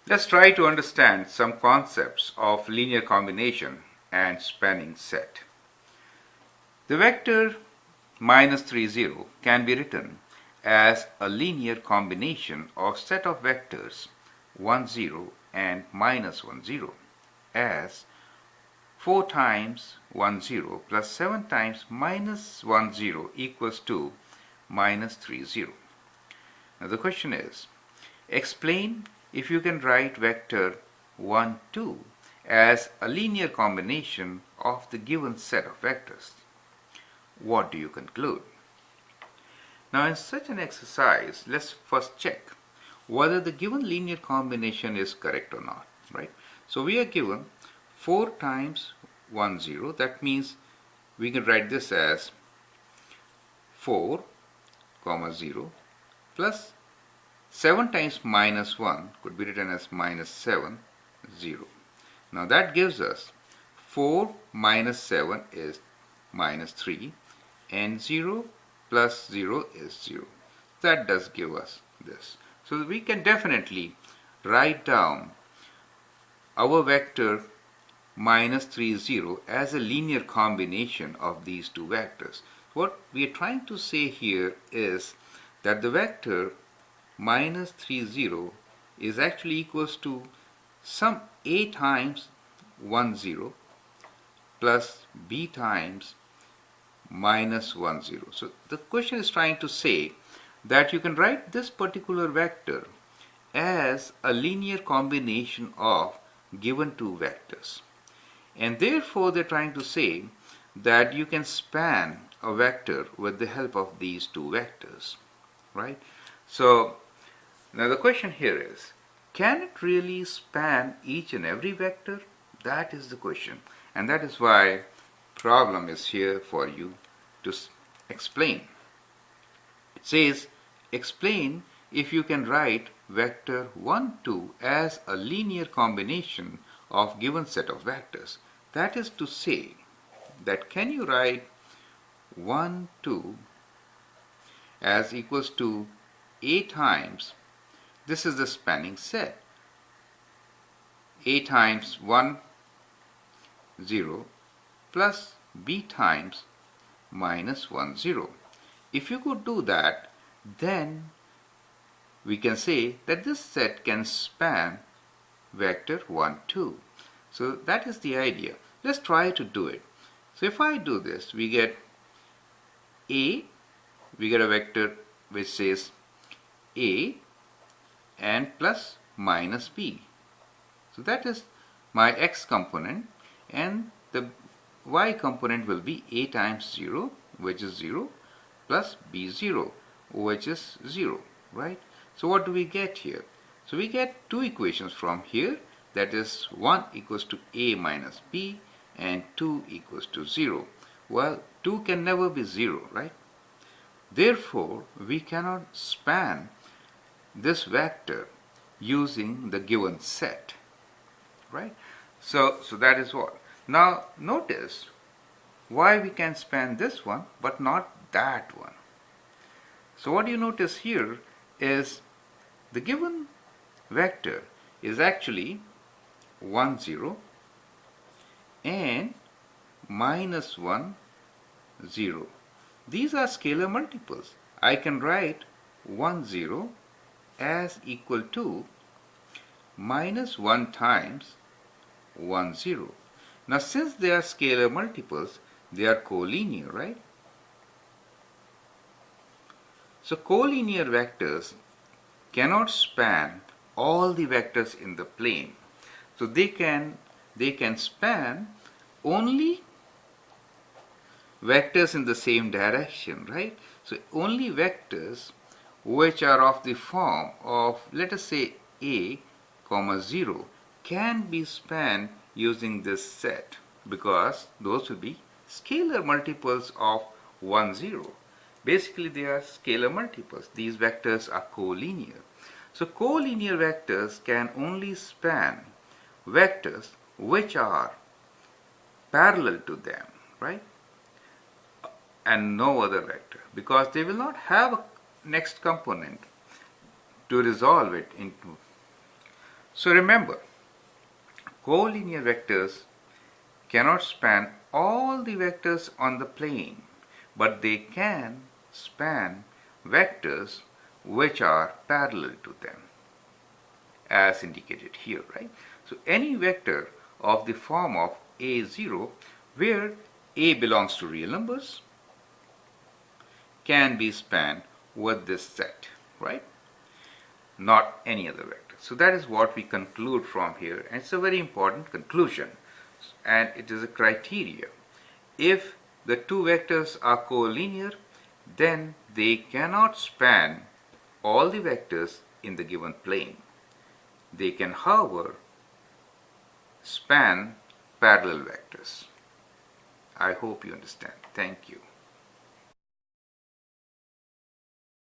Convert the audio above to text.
Let's try to understand some concepts of linear combination and spanning set. The vector minus 3, 0 can be written as a linear combination of set of vectors 1, 0 and minus 1, 0 as 4 times 1, 0 plus 7 times minus 1, 0 equals to minus 3, 0. Now the question is, explain if you can write vector 1, 2 as a linear combination of the given set of vectors. What do you conclude? Now in such an exercise, let's first check whether the given linear combination is correct or not, right? So we are given 4 times 1, 0. That means we can write this as 4, 0 plus 7 times minus 1 could be written as minus 7, 0. Now that gives us 4 minus 7 is minus 3 and 0 plus 0 is 0. That does give us this. So we can definitely write down our vector minus 3, 0 as a linear combination of these two vectors. What we are trying to say here is that the vector minus 3, 0 is actually equals to some a times 1, 0 plus b times minus 1, 0. So the question is trying to say that you can write this particular vector as a linear combination of given two vectors. And therefore they're trying to say that you can span a vector with the help of these two vectors, right? So now the question here is, can it really span each and every vector? That is the question, and that is why problem is here for you to explain. It says, explain if you can write vector 1, 2 as a linear combination of given set of vectors. That is to say that can you write 1, 2 as equals to a times, this is the spanning set, a times 1, 0 plus b times minus 1, 0. If you could do that, then we can say that this set can span vector 1, 2. So that is the idea. Let's try to do it. So if I do this, we get a, we get a vector which says a and plus minus b. So that is my x component, and the y component will be a times 0, which is 0, plus b0, which is 0, right? So what do we get here? So we get two equations from here, that is 1 equals to a minus b and 2 equals to 0. Well, 2 can never be 0, right? Therefore, we cannot span this vector using the given set, right? So that is what. Now notice why we can span this one but not that one. So what you notice here is the given vector is actually 1, 0 and minus 1, 0. These are scalar multiples. I can write 1, 0 as equal to minus 1 times 1, 0. Now since they are scalar multiples, they are collinear, right? So collinear vectors cannot span all the vectors in the plane. So they can span only vectors in the same direction, right? So only vectors which are of the form of, let us say, a, 0 can be spanned using this set, because those will be scalar multiples of 1, 0. Basically they are scalar multiples. These vectors are collinear. So collinear vectors can only span vectors which are parallel to them, right? And no other vector, because they will not have a next component to resolve it into. So remember, collinear vectors cannot span all the vectors on the plane, but they can span vectors which are parallel to them, as indicated here, right? So any vector of the form of A0, where A belongs to real numbers, can be spanned with this set, right? Not any other vector. So that is what we conclude from here, and it's a very important conclusion, and it is a criteria. If the two vectors are collinear, then they cannot span all the vectors in the given plane. They can, however, span parallel vectors. I hope you understand. Thank you.